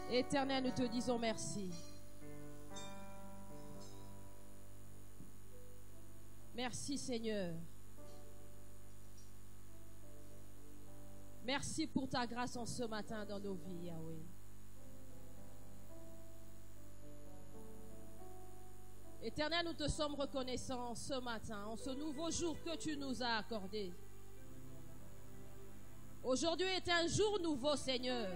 Éternel, nous te disons merci. Merci Seigneur. Merci pour ta grâce en ce matin dans nos vies, Yahweh. Éternel, nous te sommes reconnaissants ce matin, en ce nouveau jour que tu nous as accordé. Aujourd'hui est un jour nouveau, Seigneur.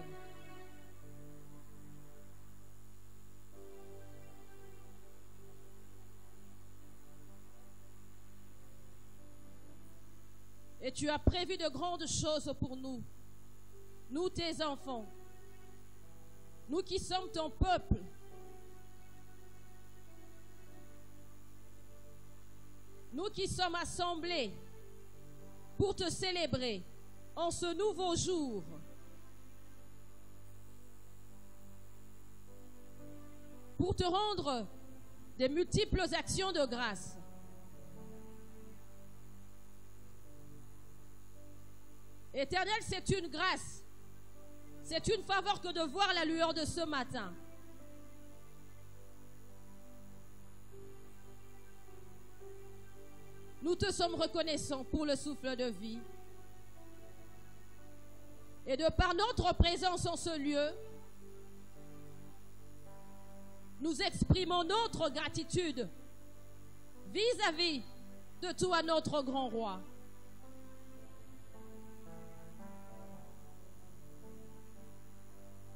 Et tu as prévu de grandes choses pour nous, nous tes enfants, nous qui sommes ton peuple. Nous qui sommes assemblés pour te célébrer en ce nouveau jour. Pour te rendre des multiples actions de grâce. Éternel, c'est une grâce, c'est une faveur que de voir la lueur de ce matin. Nous te sommes reconnaissants pour le souffle de vie. Et de par notre présence en ce lieu, nous exprimons notre gratitude vis-à-vis de toi, notre grand roi.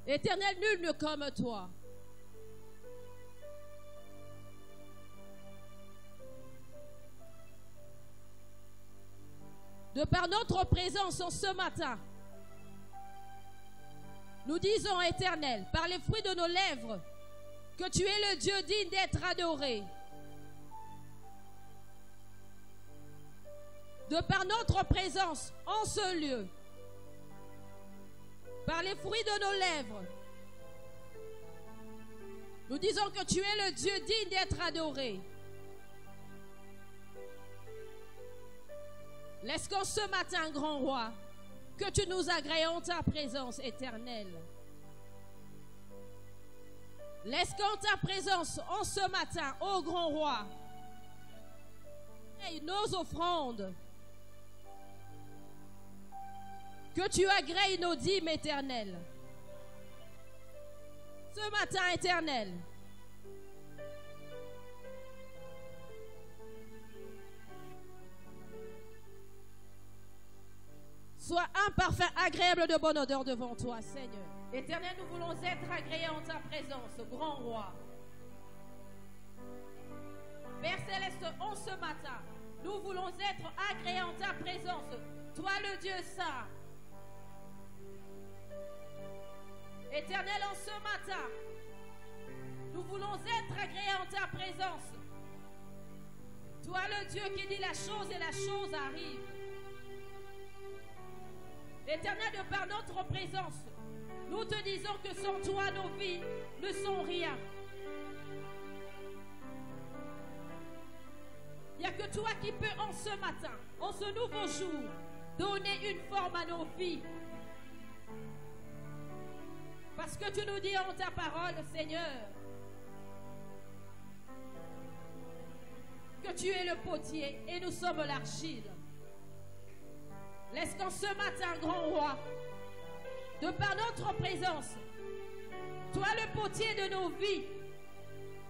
Éternel, nul ne comme toi. De par notre présence en ce matin, nous disons, Éternel, par les fruits de nos lèvres, que tu es le Dieu digne d'être adoré. De par notre présence en ce lieu, par les fruits de nos lèvres, nous disons que tu es le Dieu digne d'être adoré. Laisse qu'en ce matin, grand roi, que tu nous agrées en ta présence éternelle. Laisse qu'en ta présence, en ce matin, ô grand roi, nos offrandes, que tu agrées nos dîmes éternelles. Ce matin éternel, sois un parfum agréable de bonne odeur devant toi, Seigneur. Éternel, nous voulons être agréés en ta présence, grand roi. Père Céleste, en ce matin, nous voulons être agréés en ta présence, toi le Dieu saint. Éternel, en ce matin, nous voulons être agréés en ta présence. Toi le Dieu qui dit la chose et la chose arrive. Éternel, de par notre présence, nous te disons que sans toi, nos vies ne sont rien. Il n'y a que toi qui peux en ce matin, en ce nouveau jour, donner une forme à nos vies. Parce que tu nous dis en ta parole, Seigneur, que tu es le potier et nous sommes l'argile. Laisse qu'en ce matin, grand roi, de par notre présence, toi le potier de nos vies,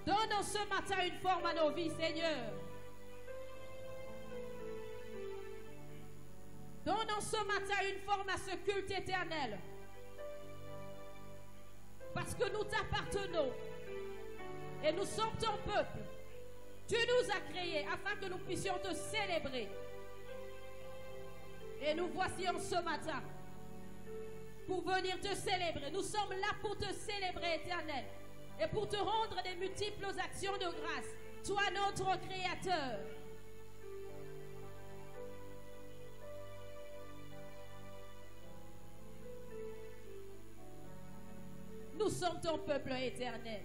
donne en ce matin une forme à nos vies, Seigneur. Donne en ce matin une forme à ce culte éternel. Parce que nous t'appartenons et nous sommes ton peuple. Tu nous as créés afin que nous puissions te célébrer. Et nous voici en ce matin pour venir te célébrer. Nous sommes là pour te célébrer, éternel, et pour te rendre des multiples actions de grâce. Toi, notre Créateur. sommes ton peuple éternel.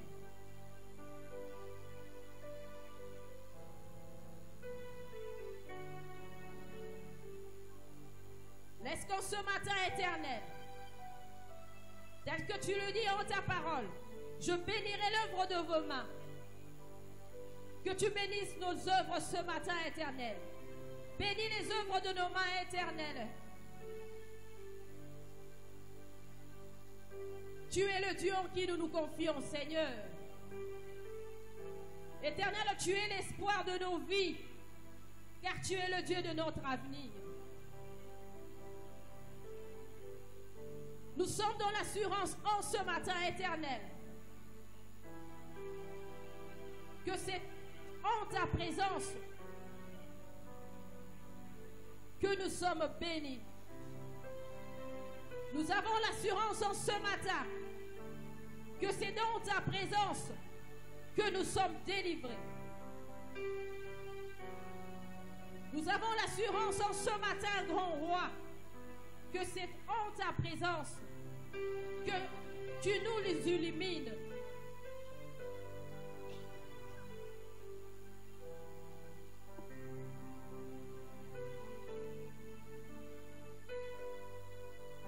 Laisse qu'en ce matin éternel, tel que tu le dis en ta parole, je bénirai l'œuvre de vos mains. Que tu bénisses nos œuvres ce matin éternel. Bénis les œuvres de nos mains éternelles. Tu es le Dieu en qui nous nous confions, Seigneur. Éternel, tu es l'espoir de nos vies, car tu es le Dieu de notre avenir. Nous sommes dans l'assurance en ce matin éternel que c'est en ta présence que nous sommes bénis. Nous avons l'assurance en ce matin que c'est dans ta présence que nous sommes délivrés. Nous avons l'assurance en ce matin, grand roi, que c'est en ta présence que tu nous les illumines.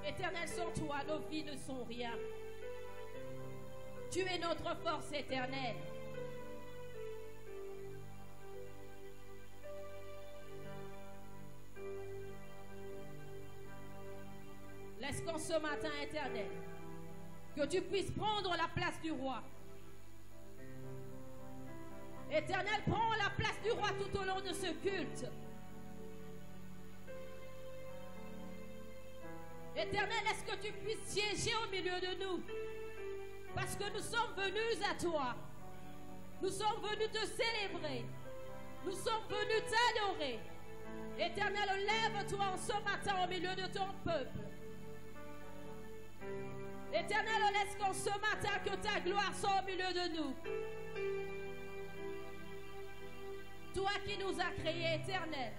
Éternel, sans toi, nos vies ne sont rien. Tu es notre force éternelle. Laisse qu'en ce matin éternel, que tu puisses prendre la place du roi. Éternel, prends la place du roi tout au long de ce culte. Éternel, est-ce que tu puisses siéger au milieu de nous? Parce que nous sommes venus à toi. Nous sommes venus te célébrer. Nous sommes venus t'adorer. Éternel, lève-toi en ce matin au milieu de ton peuple. Éternel, laisse qu'en ce matin que ta gloire soit au milieu de nous. Toi qui nous as créés, éternel.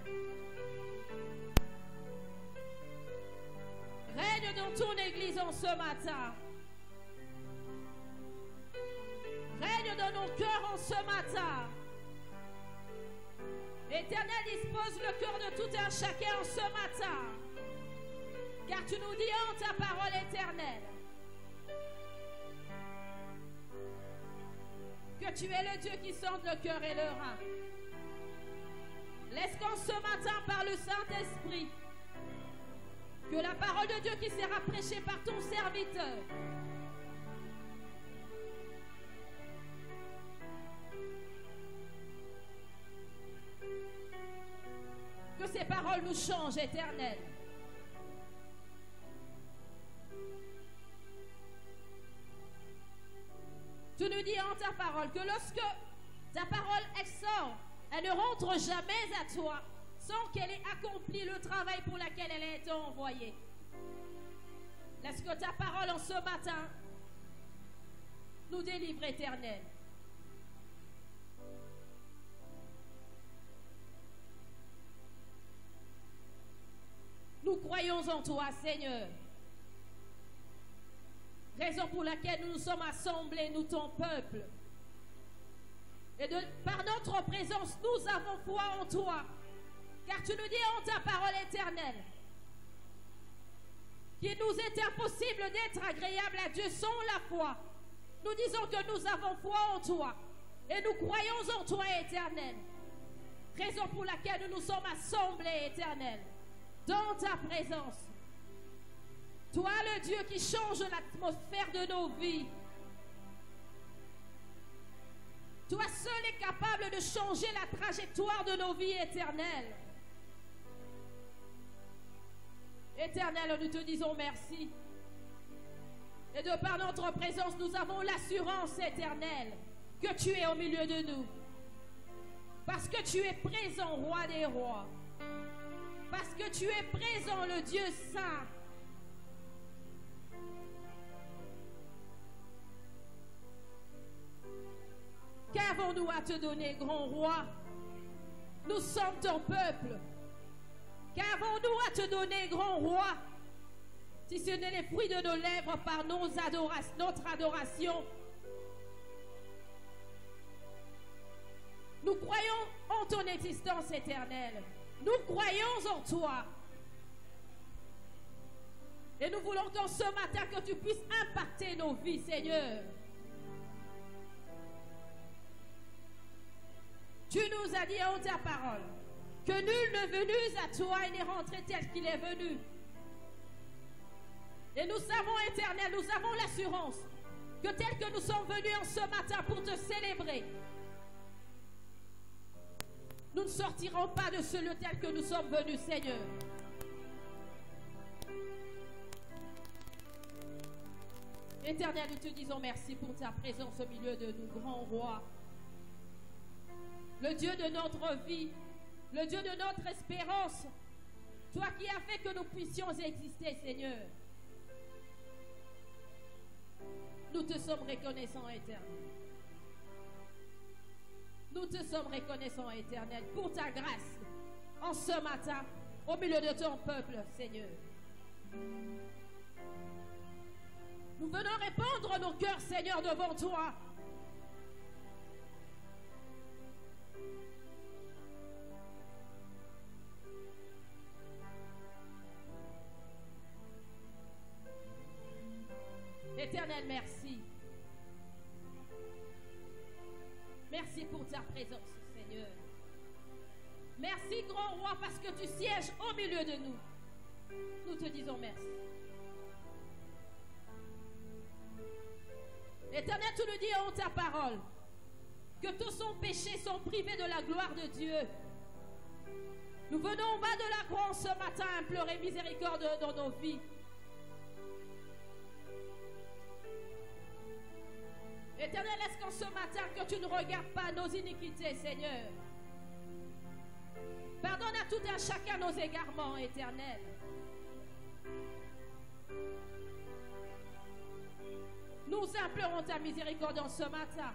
Règne dans ton église en ce matin. Règne dans nos cœurs en ce matin. Éternel, dispose le cœur de tout un chacun en ce matin. Car tu nous dis en ta parole éternelle que tu es le Dieu qui sonde le cœur et le rein. Laisse qu'en ce matin, par le Saint-Esprit, que la parole de Dieu qui sera prêchée par ton serviteur que ces paroles nous changent, éternel. Tu nous dis en ta parole que lorsque ta parole sort, elle ne rentre jamais à toi sans qu'elle ait accompli le travail pour lequel elle a été envoyée. Laisse que ta parole en ce matin nous délivre, éternel. Nous croyons en toi, Seigneur. Raison pour laquelle nous nous sommes assemblés, nous, ton peuple. Et par notre présence, nous avons foi en toi. Car tu nous dis en ta parole éternelle qu'il nous est impossible d'être agréable à Dieu sans la foi. Nous disons que nous avons foi en toi. Et nous croyons en toi, éternel. Raison pour laquelle nous nous sommes assemblés, éternel, dans ta présence. Toi, le Dieu qui change l'atmosphère de nos vies. Toi seul est capable de changer la trajectoire de nos vies éternelles. Éternel, nous te disons merci. Et de par notre présence, nous avons l'assurance éternelle que tu es au milieu de nous. Parce que tu es présent, roi des rois. Parce que tu es présent, le Dieu saint. Qu'avons-nous à te donner, grand roi? Nous sommes ton peuple. Qu'avons-nous à te donner, grand roi? si ce n'est les fruits de nos lèvres par notre adoration. Nous croyons en ton existence éternelle. Nous croyons en toi. Et nous voulons qu'en ce matin, que tu puisses impacter nos vies, Seigneur. Tu nous as dit en ta parole que nul ne venu à toi et n'est rentré tel qu'il est venu. Et nous savons, Éternel, nous avons l'assurance que tel que nous sommes venus en ce matin pour te célébrer, nous ne sortirons pas de ce lieu tel que nous sommes venus, Seigneur. Éternel, nous te disons merci pour ta présence au milieu de nous, grand roi. Le Dieu de notre vie, le Dieu de notre espérance, toi qui as fait que nous puissions exister, Seigneur. Nous te sommes reconnaissants, Éternel. Nous te sommes reconnaissants, Éternel, pour ta grâce en ce matin, au milieu de ton peuple, Seigneur. Nous venons répandre nos cœurs, Seigneur, devant toi. Éternel, merci. Merci pour ta présence, Seigneur. Merci, grand roi, parce que tu sièges au milieu de nous. Nous te disons merci. Éternel, tu nous dis en ta parole que tous son péchés sont privés de la gloire de Dieu. Nous venons au bas de la croix ce matin implorer miséricorde dans nos vies. Éternel, est-ce qu'en ce matin que tu ne regardes pas nos iniquités, Seigneur? Pardonne à tout un chacun nos égarements, Éternel. Nous implorons ta miséricorde en ce matin.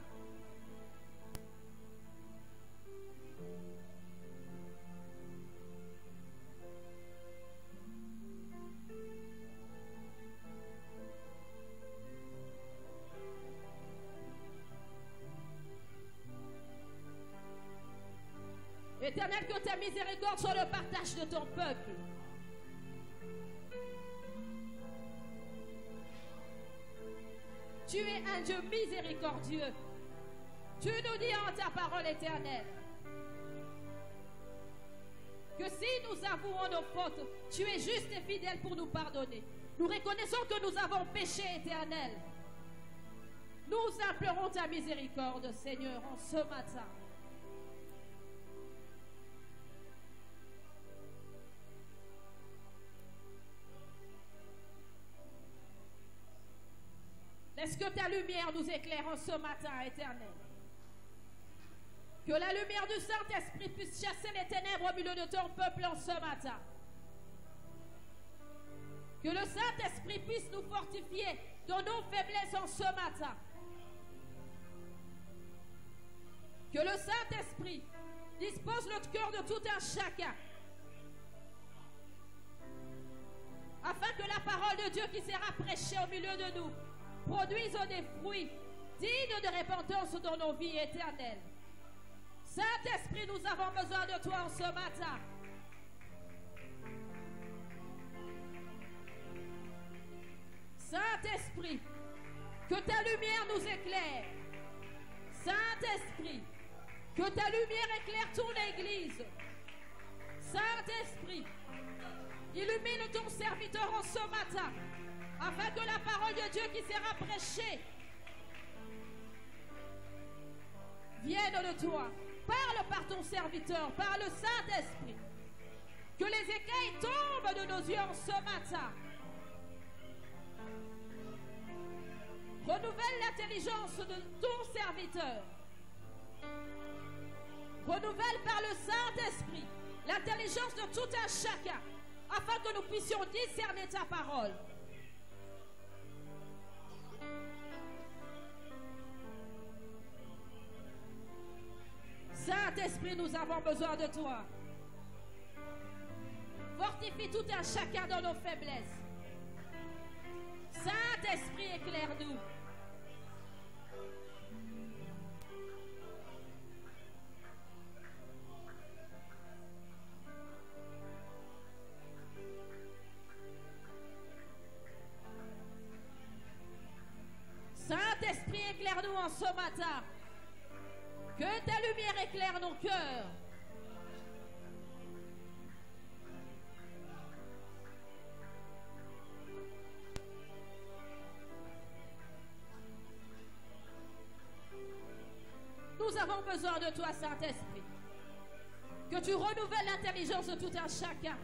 Éternel, que ta miséricorde soit le partage de ton peuple. Tu es un Dieu miséricordieux. Tu nous dis en ta parole éternelle que si nous avouons nos fautes, tu es juste et fidèle pour nous pardonner. Nous reconnaissons que nous avons péché, Éternel. Nous implorons ta miséricorde, Seigneur, en ce matin. Laisse que ta lumière nous éclaire en ce matin, Éternel. Que la lumière du Saint-Esprit puisse chasser les ténèbres au milieu de ton peuple en ce matin. Que le Saint-Esprit puisse nous fortifier dans nos faiblesses en ce matin. Que le Saint-Esprit dispose notre cœur de tout un chacun. Afin que la parole de Dieu qui sera prêchée au milieu de nous produise des fruits dignes de repentance dans nos vies éternelles. Saint-Esprit, nous avons besoin de toi en ce matin. Saint-Esprit, que ta lumière nous éclaire. Saint-Esprit, que ta lumière éclaire ton Église. Saint-Esprit, illumine ton serviteur en ce matin, afin que la parole de Dieu qui sera prêchée vienne de toi. Parle par ton serviteur, par le Saint-Esprit. Que les écailles tombent de nos yeux en ce matin. Renouvelle l'intelligence de ton serviteur. Renouvelle par le Saint-Esprit l'intelligence de tout un chacun, afin que nous puissions discerner ta parole. Saint-Esprit, nous avons besoin de toi. Fortifie tout un chacun dans nos faiblesses. Saint-Esprit, éclaire-nous. Saint-Esprit, éclaire-nous en ce matin. Que ta lumière éclaire nos cœurs. Nous avons besoin de toi, Saint-Esprit. Que tu renouvelles l'intelligence de tout un chacun.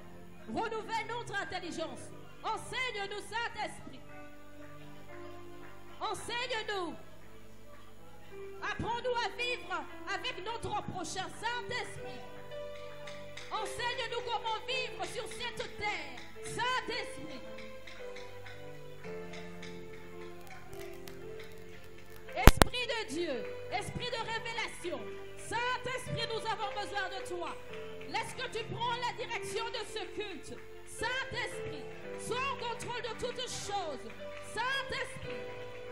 Renouvelle notre intelligence. Enseigne-nous, Saint-Esprit. Enseigne-nous. Apprends-nous à vivre avec notre prochain, Saint-Esprit. Enseigne-nous comment vivre sur cette terre, Saint-Esprit. Esprit de Dieu, Esprit de révélation, Saint-Esprit, nous avons besoin de toi. Laisse que tu prends la direction de ce culte. Saint-Esprit, sois en contrôle de toutes choses. Saint-Esprit,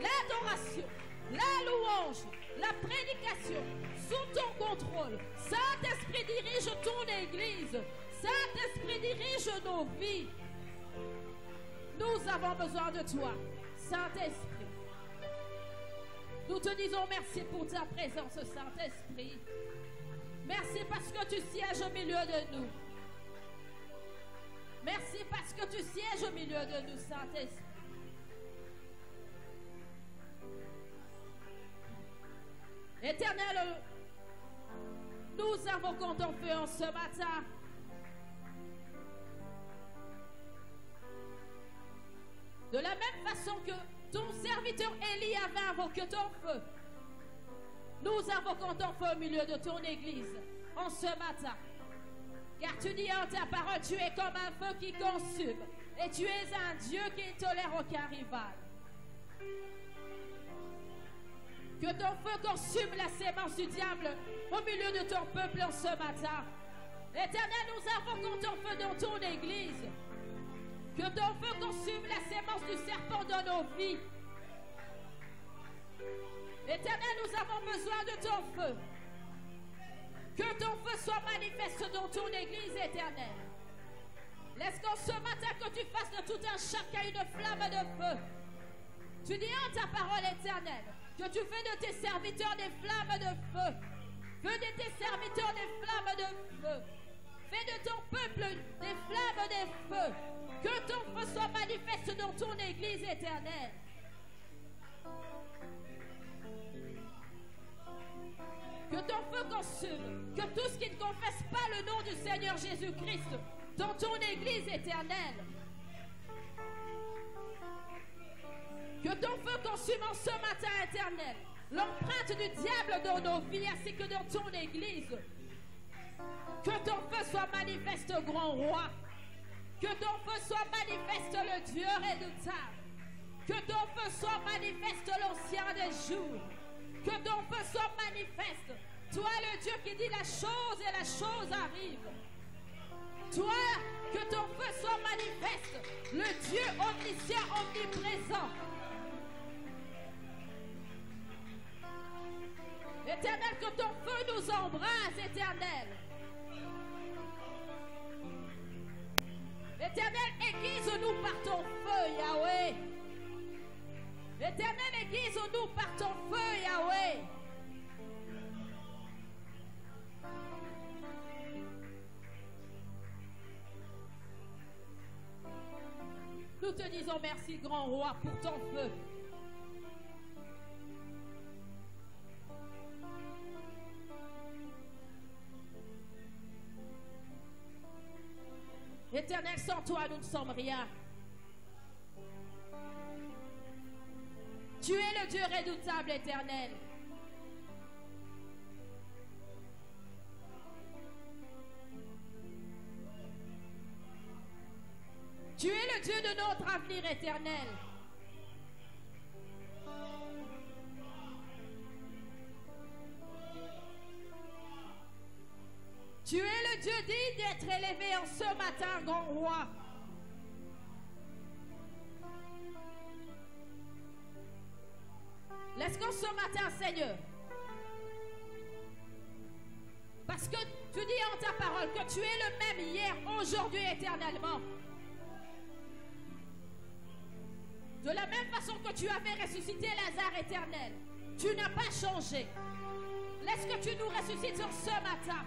l'adoration, la louange, la prédication, sous ton contrôle. Saint-Esprit, dirige ton Église. Saint-Esprit, dirige nos vies. Nous avons besoin de toi, Saint-Esprit. Nous te disons merci pour ta présence, Saint-Esprit. Merci parce que tu sièges au milieu de nous. Merci parce que tu sièges au milieu de nous, Saint-Esprit. Éternel, nous invoquons ton feu en ce matin. De la même façon que ton serviteur Élie avait invoqué ton feu, nous invoquons ton feu au milieu de ton Église en ce matin. Car tu dis en ta parole, tu es comme un feu qui consume et tu es un Dieu qui ne tolère aucun rival. Que ton feu consume la sémence du diable au milieu de ton peuple en ce matin. Éternel, nous invoquons ton feu dans ton Église. Que ton feu consume la sémence du serpent dans nos vies. Éternel, nous avons besoin de ton feu. Que ton feu soit manifeste dans ton Église, éternelle. Laisse qu'en ce matin que tu fasses de tout un chacun une flamme de feu. Tu dis en ta parole éternelle que tu fais de tes serviteurs des flammes de feu. Fais de tes serviteurs des flammes de feu. Fais de ton peuple des flammes de feu. Que ton feu soit manifeste dans ton Église éternelle. Que ton feu consume. Que tout ce qui ne confesse pas le nom du Seigneur Jésus-Christ dans ton Église éternelle. Que ton feu consume en ce matin éternel l'empreinte du diable dans nos vies ainsi que dans ton Église. Que ton feu soit manifeste, grand roi. Que ton feu soit manifeste, le Dieu redoutable. Que ton feu soit manifeste, l'ancien des jours. Que ton feu soit manifeste. Toi, le Dieu qui dit la chose et la chose arrive. Toi, que ton feu soit manifeste. Le Dieu omniscient, omniprésent. Éternel, que ton feu nous embrasse, éternel. Éternel, aiguise-nous par ton feu, Yahweh. Éternel, aiguise-nous par ton feu, Yahweh. Nous te disons merci, grand roi, pour ton feu. Éternel, sans toi, nous ne sommes rien. Tu es le Dieu redoutable, éternel. Tu es le Dieu de notre avenir éternel. Tu es le Dieu digne d'être élevé en ce matin, grand roi. ce matin, Seigneur. Parce que tu dis en ta parole que tu es le même hier, aujourd'hui, éternellement. De la même façon que tu avais ressuscité Lazare éternel, tu n'as pas changé. Laisse que tu nous ressuscites ce matin.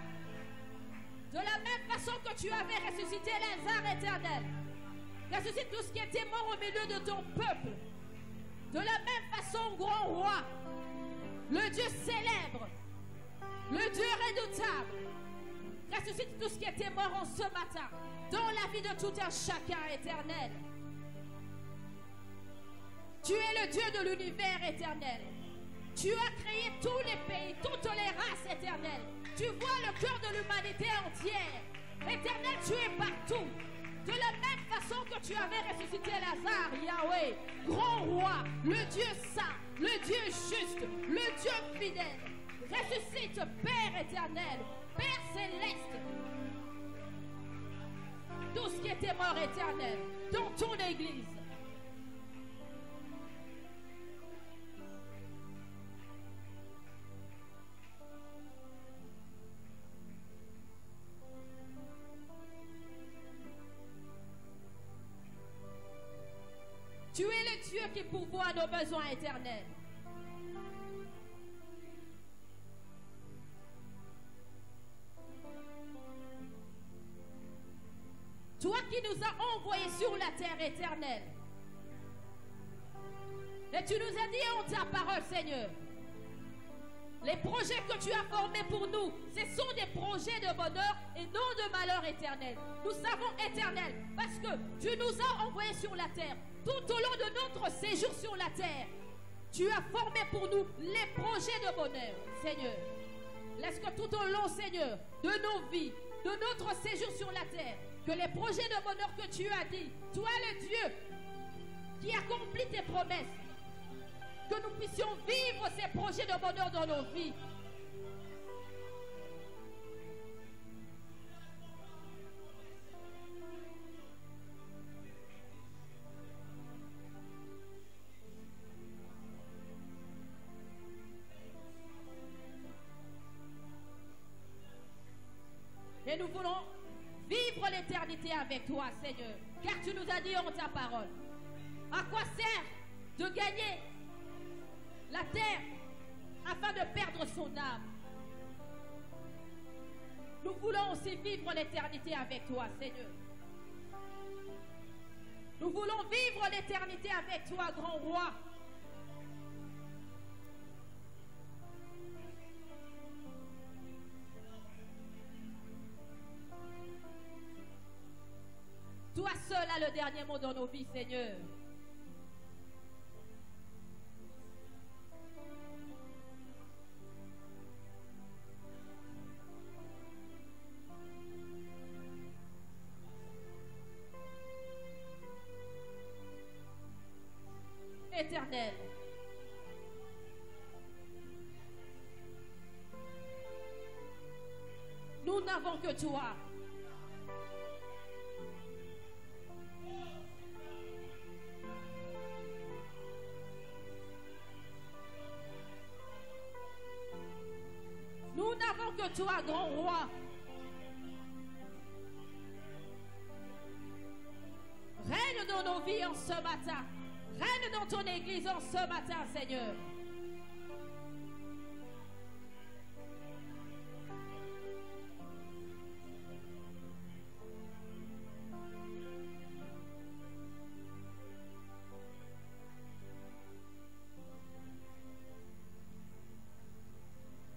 De la même façon que tu avais ressuscité Lazare éternel, ressuscite tout ce qui était mort au milieu de ton peuple. De la même façon, grand roi, le Dieu célèbre, le Dieu redoutable, ressuscite tout ce qui était mort en ce matin, dans la vie de tout un chacun éternel. Tu es le Dieu de l'univers éternel. Tu as créé tous les pays, toutes les races éternelles. Tu vois le cœur de l'humanité entière. Éternel, tu es partout. De la même façon que tu avais ressuscité Lazare, Yahweh, grand roi, le Dieu saint, le Dieu juste, le Dieu fidèle. Ressuscite, Père éternel, Père céleste, tout ce qui était mort éternel, dans ton église. Tu es le Dieu qui pourvoit nos besoins éternels. Toi qui nous as envoyés sur la terre éternelle. Et tu nous as dit en ta parole, Seigneur, les projets que tu as formés pour nous, ce sont des projets de bonheur et non de malheur éternel. Nous savons éternel, parce que tu nous as envoyés sur la terre. Tout au long de notre séjour sur la terre, tu as formé pour nous les projets de bonheur, Seigneur. Laisse que tout au long, Seigneur, de nos vies, de notre séjour sur la terre, que les projets de bonheur que tu as dit, toi le Dieu qui accomplit tes promesses, que nous puissions vivre ces projets de bonheur dans nos vies. Et nous voulons vivre l'éternité avec toi, Seigneur, car tu nous as dit en ta parole. À quoi sert de gagner la terre afin de perdre son âme? Nous voulons aussi vivre l'éternité avec toi, Seigneur. Nous voulons vivre l'éternité avec toi, grand roi. Toi seul as le dernier mot dans nos vies, Seigneur. Éternel. Nous n'avons que toi. Nous n'avons que toi, grand roi. Règne dans nos vies en ce matin. Règne dans ton église en ce matin, Seigneur.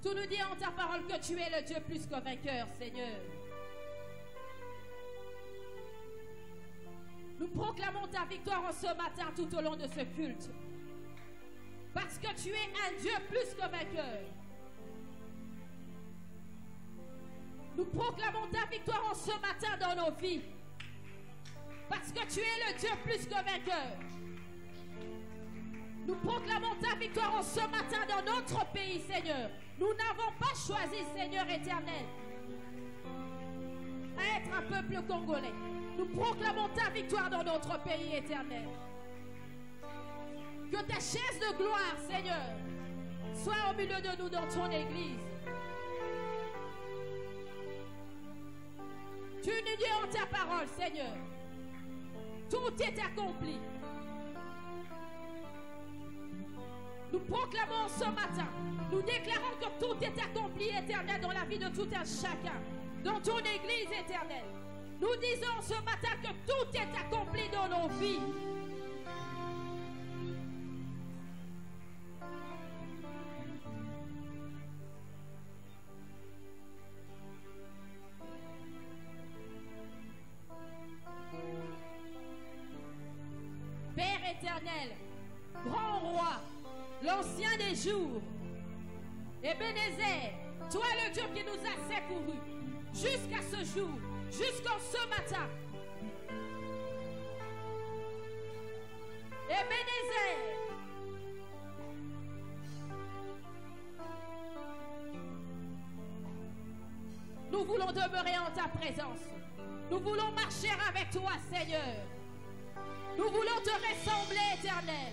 Tu nous dis en ta parole que tu es le Dieu plus que vainqueur, Seigneur. Nous proclamons ta victoire en ce matin tout au long de ce culte. Parce que tu es un Dieu plus que vainqueur. Nous proclamons ta victoire en ce matin dans nos vies. Parce que tu es le Dieu plus que vainqueur. Nous proclamons ta victoire en ce matin dans notre pays, Seigneur. Nous n'avons pas choisi, Seigneur éternel, à être un peuple congolais. Nous proclamons ta victoire dans notre pays éternel. Que ta chaise de gloire, Seigneur, Sois au milieu de nous dans ton église. Tu nous dis en ta parole, Seigneur, tout est accompli. Nous proclamons ce matin, nous déclarons que tout est accompli, Éternel, dans la vie de tout un chacun, dans ton église, Éternel. Nous disons ce matin que tout est accompli dans nos vies. Père éternel, grand roi, l'ancien des jours, Ebenezer, toi le Dieu qui nous a secourus jusqu'à ce jour, jusqu'en ce matin. Ebenezer, nous voulons demeurer en ta présence. Nous voulons marcher avec toi, Seigneur. Nous voulons te ressembler, Éternel.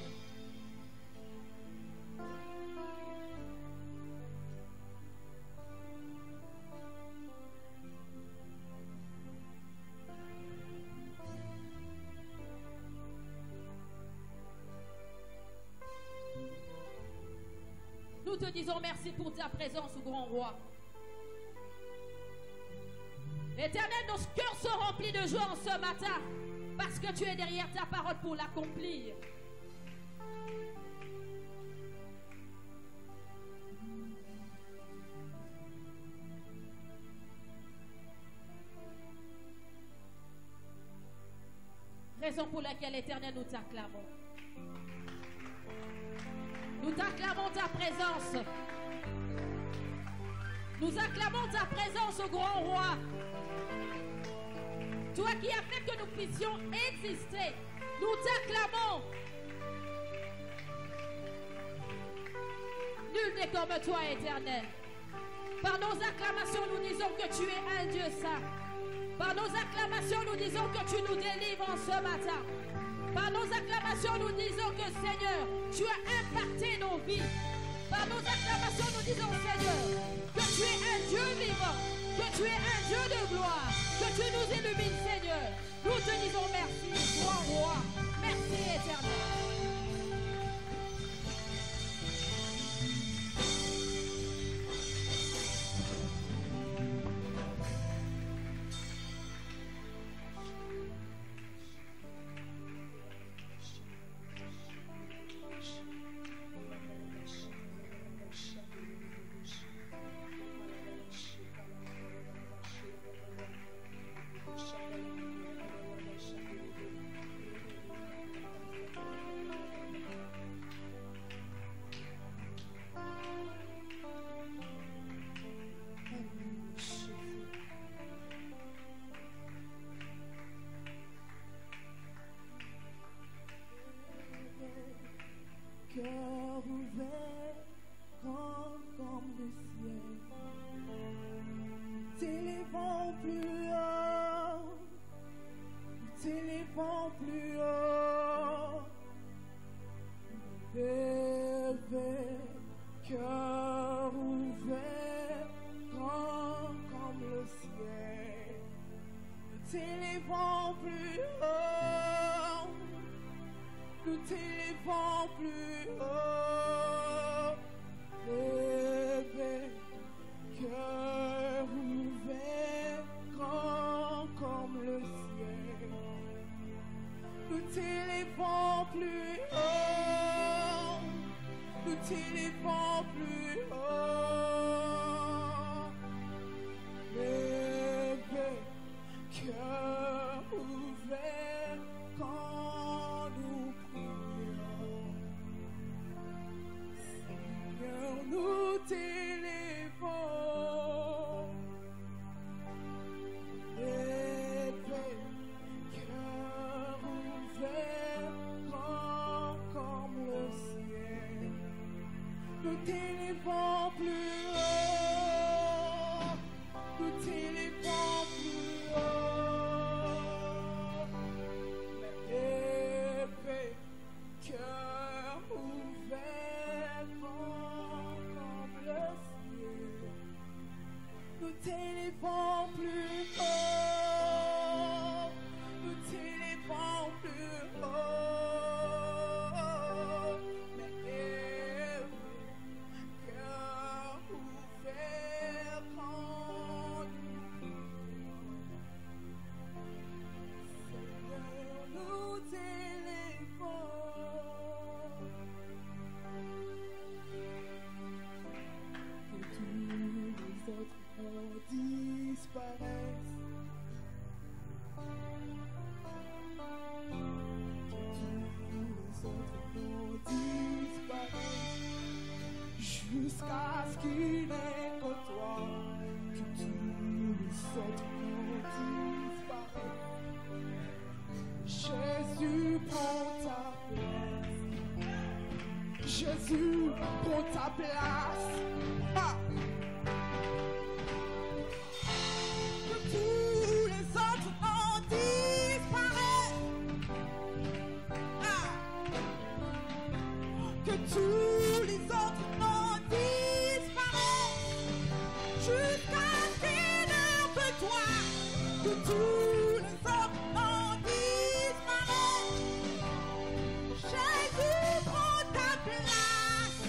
Nous te disons merci pour ta présence, grand roi. Éternel, nos cœurs sont remplis de joie en ce matin, parce que tu es derrière ta parole pour l'accomplir. Raison pour laquelle, Éternel, nous t'acclamons. Nous t'acclamons ta présence. Nous acclamons ta présence au grand roi. Toi qui as fait que nous puissions exister, nous t'acclamons. Nul n'est comme toi, Éternel. Par nos acclamations, nous disons que tu es un Dieu saint. Par nos acclamations, nous disons que tu nous délivres en ce matin. Par nos acclamations, nous disons que, Seigneur, tu as impacté nos vies. Par nos acclamations, nous disons, Seigneur, que tu es un Dieu vivant, que tu es un Dieu de gloire, que tu nous illumines, Seigneur. Nous te disons merci, grand roi. Merci, Éternel. Cœur ouvert, grand comme le ciel, t'élevons plus haut, t'élevons plus haut, élevé, cœur ouvert, grand comme le ciel, t'élevons plus haut. Nous t'élevons plus haut, élevé, cœur ouvert, grand comme le ciel. Nous t'élevons plus haut, nous t'élevons plus haut, élevé, cœur ouvert, quand nous nous t'élevons, élevé, cœur ouvert, grand comme le ciel. Nous t'élevons plus jusqu'à ce qu'il n'ait que toi, que tous les autres noms disparaissent. Jésus, prends ta place. Jésus, prends ta place. Ah. Que tous les autres noms disparaissent. Ah. Que tous les autres noms disparaissent. Jusqu'à ce qu'il n'ait que toi. Que tous les autres noms disparaissent. Jésus, prends ta place.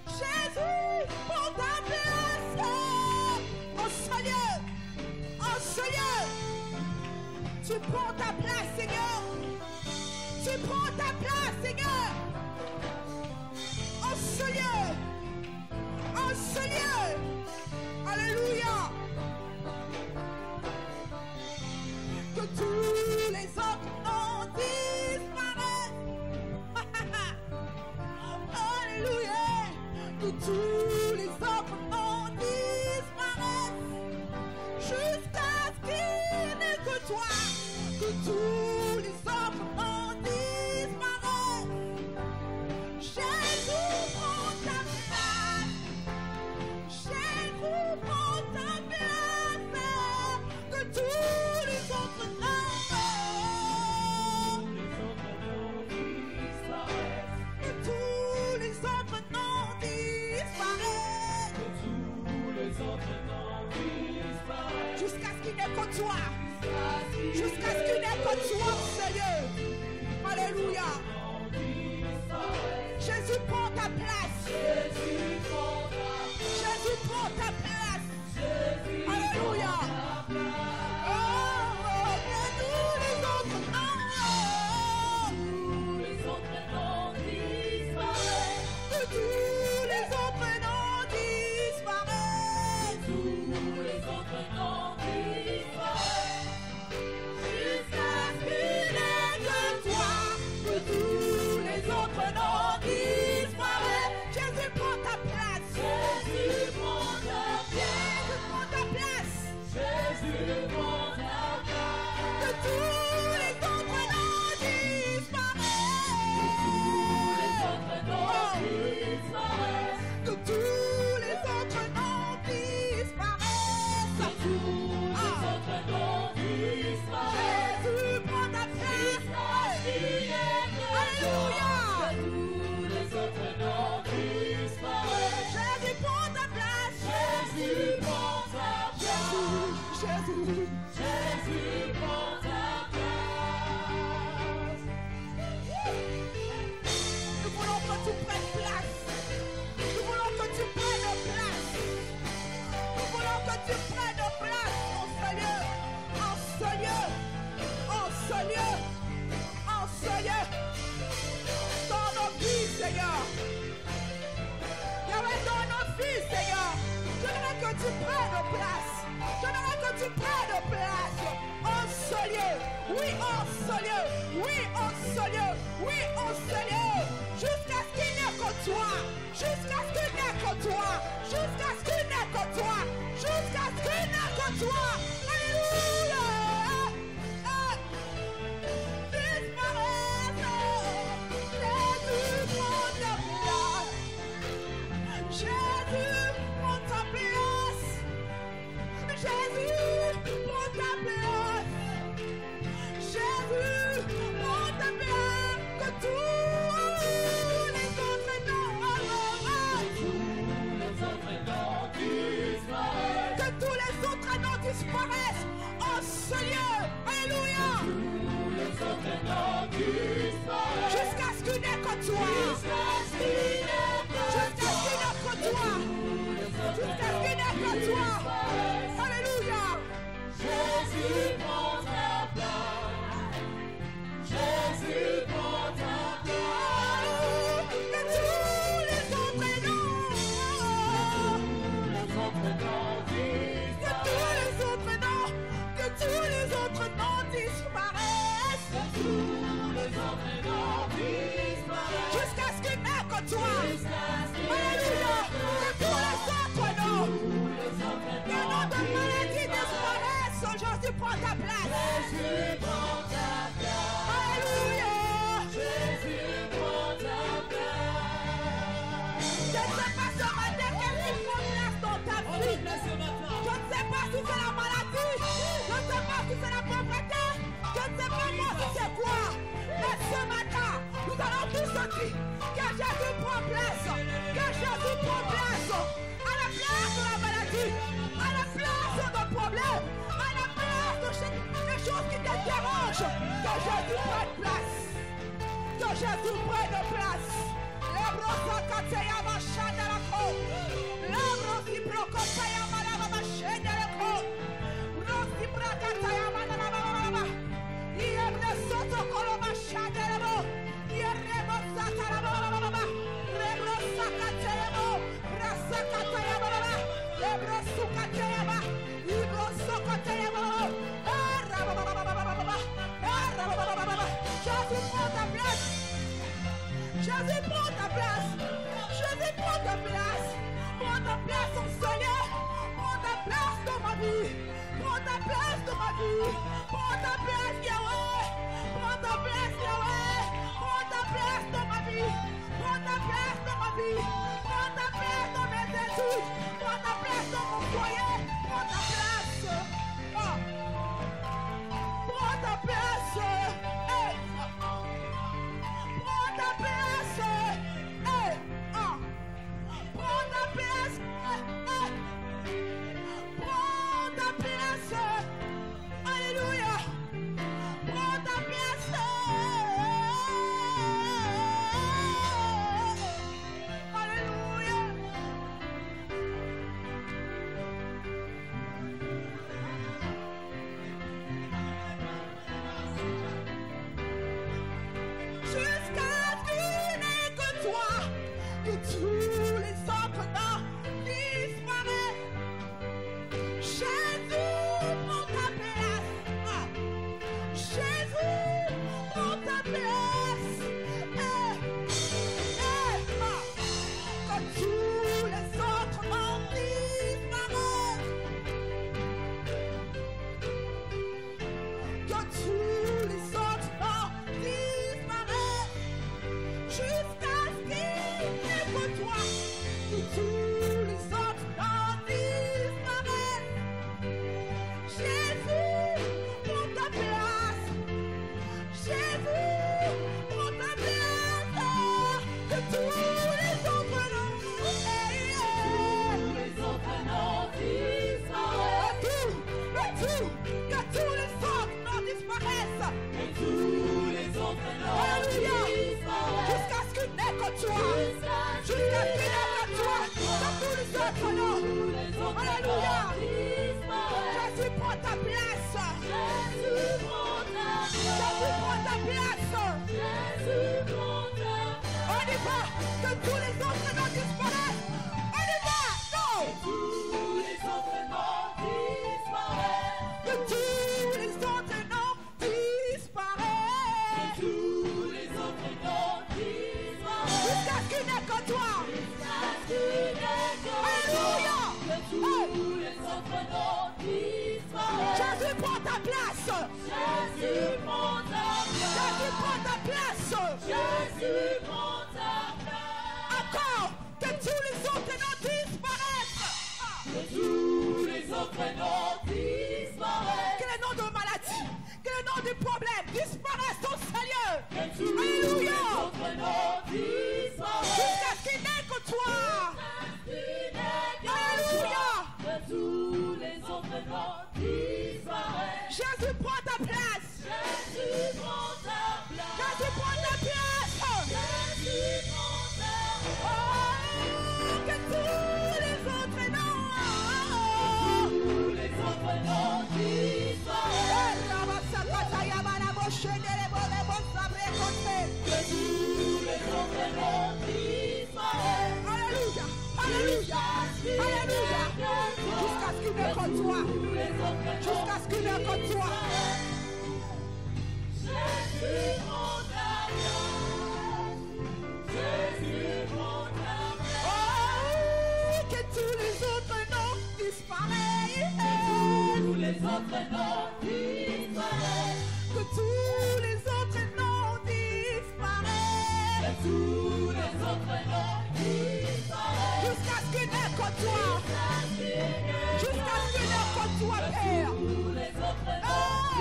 Jésus, prends ta place. Oh Seigneur, tu prends ta place, Seigneur. Tu prends ta place, Seigneur. Oh Seigneur, alléluia. Que tous les autres noms disparaissent. Alléluia. Que tous les autres noms disparaissent. Jusqu'à ce qu'il n'ait que toi. Que tous les autres noms disparaissent. Jésus, prends ta place. Jésus, prends ta place. Que tous les autres noms. Que tous les autres noms disparaissent. Jusqu'à ce qu'il n'ait que toi. Jusqu'à ce qu'il n'ait que toi, Seigneur. Alléluia. Jésus, prends ta place. Jésus, prends ta place. Alléluia. Oh, que tous les autres que tous les autres noms disparaissent. Jusqu'à ce qu'il n'ait que toi. Que tous les autres noms disparaissent. Jésus, prends ta place. Jésus, prends ta place. Que tous les autres noms disparaissent. Que tous les autres noms disparaissent. Jésus, prends ta place. Alléluia. Jésus, prends ta place. Jésus. Nous voulons que tu prennes place. Nous voulons que tu prennes place. Nous voulons que tu prennes place, oh Seigneur. Dans nos vies, Seigneur. Yahweh, dans nos vies, Seigneur. J'aimerais que tu prennes place. Oh Seigneur. Oui, oh Seigneur. Jusqu'à ce qu'il n'ait que toi. Jusqu'à ce qu'il n'ait que toi. Alléluia. Jésus, prends ta place. Que tous les autres noms disparaissent. Oh Seigneur, alléluia. Jusqu'à ce qu'il n'ait que toi. Alléluia. Jésus, prends ta place. Que tous les autres noms. Que tous les autres noms disparaissent. Jusqu'à prend ta place. Jésus prend ta place. Alléluia. Jésus prend ta place. Je ne sais pas ce matin qu'est-ce qui prend place dans ta On vie. te blesse ce matin. Je ne sais pas si c'est la maladie. Je ne sais pas si c'est la pauvreté. Je ne sais pas moi si c'est quoi. Mais ce matin, nous allons tous se dire que Jésus prend place. Que Jésus prend place. À la place de la maladie. À la place de problèmes. À la place des choses qui te dérangent. Que Jésus prenne place. Que Jésus prenne place. Les brossas kateya machanda la côte. Les brossi brokotaya malama machenda la côte. Brossi brakataya malama. Yemne soto kolo machanda la bo. Yemne sata la bo. Rebrosa kateya bo. Brasa kateya malama. Lebrosu kateya ba. Ibroso kateya bo. Jésus prend ta place. Jésus prend ta place. Jésus prend ta place. Prends ta place au Seigneur. Prends ta place dans ma vie. Prends ta place dans ma vie. Prends ta place, Yahweh. Prends ta place, Yahweh. Prends ta place dans ma vie. Prends ta place dans ma vie. Prends ta place dans mes études. Prends ta place dans mon foyer. Prends ta place. Oh. Prends ta place. Hey. Prends ta place. Hey. Oh. Prends ta place. Hey. Prends ta place. Alléluia. Prends ta place. Alléluia. Jusqu'à ce qu'il n'ait que toi, que tous les autres noms disparaissent. Jésus, prends ta place. Ah. Jésus, prends ta place. Ah. Que tous les autres noms disparaissent. Que tous les autres noms disparaissent. Jusqu'à ce qu'il n'ait que toi, que tous les autres noms disparaissent. Jésus, prends ta place. Jésus, prends ta place. Que tous les autres noms, Tous les autres noms disparaissent. que tous les autres noms disparaissent. Et tous les autres noms Alléluia. disparaissent. Jusqu'à ce qu'il n'ait que toi. Jusqu'à ce qu'il n'ait que toi. Que tous les autres noms. Tous les autres Alléluia. noms disparaissent. Jésus, prends ta place. Jésus prend ta Jésus, prends ta place. Jésus prend ta On y va. Que tous les autres noms disparaissent. On y va. Non. Tous les autres noms disparaissent. Que tous les autres noms disparaissent. Tous les autres noms disparaissent. Jusqu'à ce qu'il n'ait que toi. Alléluia. Tous les autres noms disparaissent. Jésus, prends ta place. Jésus prend ta place. Jésus, prends ta place. Jésus prend ta place. Encore. Que tous les autres noms disparaissent. Que tous les autres noms disparaissent. Que les noms de maladie, que les noms de problèmes disparaissent au Seigneur. Que tous les Alléluia. autres noms disparaissent. Jusqu'à ce qu'il n'ait que toi. Alléluia. Que tous les autres noms disparaissent. Jésus, prends ta place. Jésus prend ta place. Jésus, prends ta place. côtoie. Jusqu'à ce qu'il ne côtoie, Père.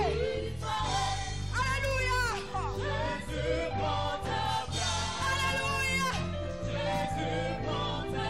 Hey. Alléluia. Jésus prend ta place. Alléluia. Jésus prend ta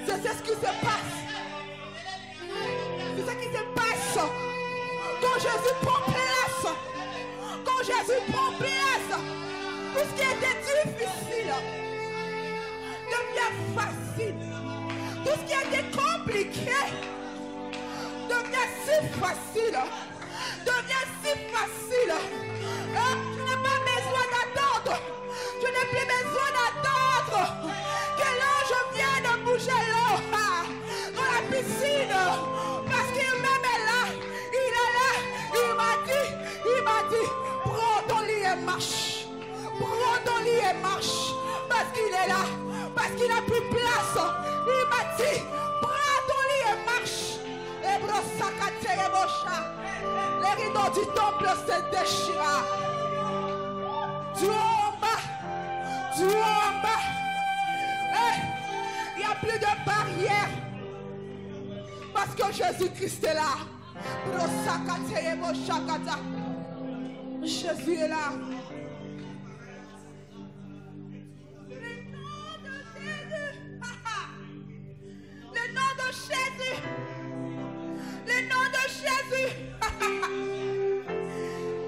C'est ce qui se passe. C'est ce qui se passe quand Jésus prend place. Quand Jésus prend place, tout ce qui était difficile devient facile. Tout ce qui était compliqué devient si facile. Tu n'as pas besoin d'attendre. Tu n'as plus besoin d'attendre que l'ange vienne bouger l'eau dans la piscine. Parce qu'il même est là. Il est là. Il m'a dit, prends ton lit et marche. Prends ton lit et marche. Parce qu'il est là. Parce qu'il n'a plus place. Il m'a dit, prends ton lit et marche. Et brossakate et bocha. Les rideaux du temple se déchirent. Du haut en bas. Il n'y a plus de barrière. Parce que Jésus-Christ est là. Jésus est là. Le nom de Jésus. Le nom de Jésus.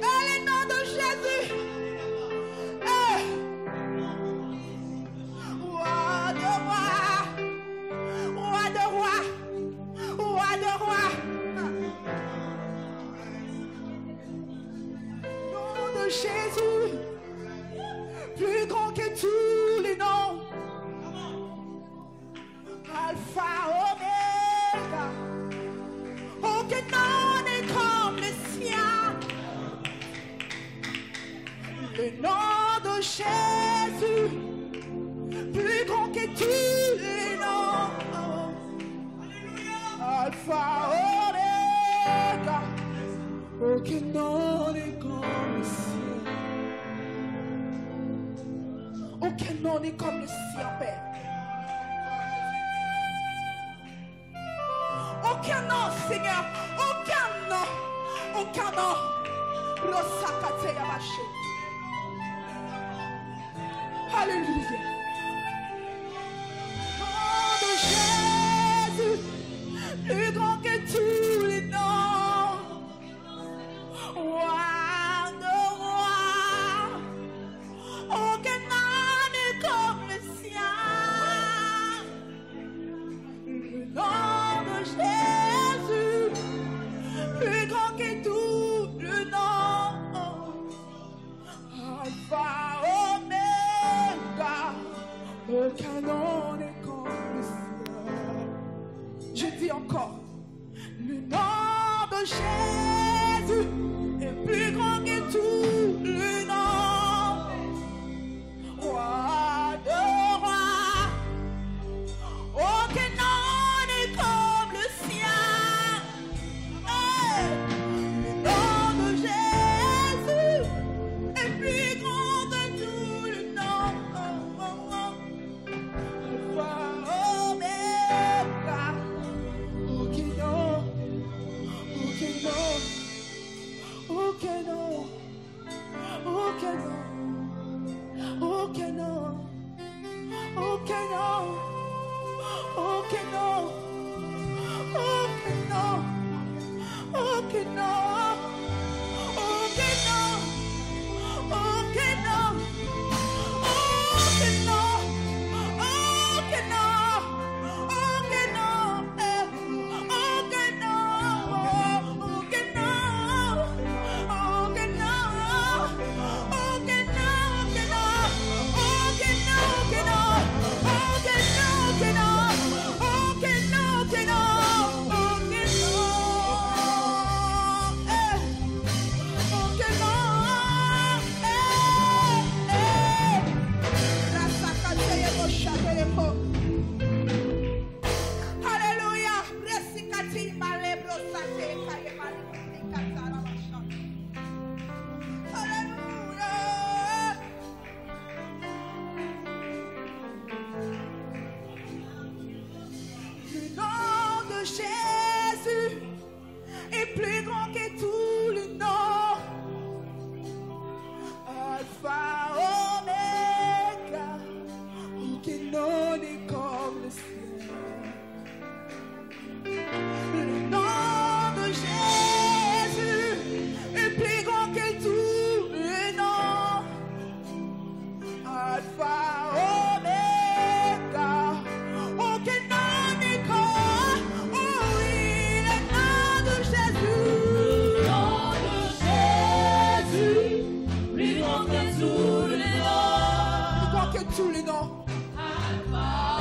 Le nom de Jésus. Roi de roi. Nom de Jésus. Alpha, Omega. Aucun nom n'est comme le sien. Aucun nom n'est comme le sien, Père. Aucun nom, Seigneur. Aucun nom. Aucun nom. Rosakate Yabaché. Alléluia. Nom de Jésus, plus grand que tous les noms. Roi de rois, aucun nom n'est comme le sien. Le nom de Jésus, plus grand que tout le nom. Alpha, Omega, aucun nom n'est comme le sien. Je dis encore, le nom de Jésus est plus grand que tout le nom. Roi de rois, aucun nom n'est comme le sien. Hey! Le nom de Jésus est plus grand que tout le nom. Alpha, Omega, aucun nom, aucun nom, aucun nom, aucun nom, aucun nom, aucun nom, aucun nom, aucun nom, aucun nom, aucun nom, aucun nom, aucun nom, aucun nom, aucun nom, aucun nom, aucun Alléluia. Alléluia. Le nom de Jésus est plus grand que tous les noms. Alpha, Omega, aucun nom n'est comme le sien. Le nom de Jésus est plus grand que tous les noms. Alpha, Omega, aucun nom n'est comme. Oh oui, le nom de Jésus. Le nom de Jésus, plus grand que tous les noms. Plus grand que tous les noms. Alpha,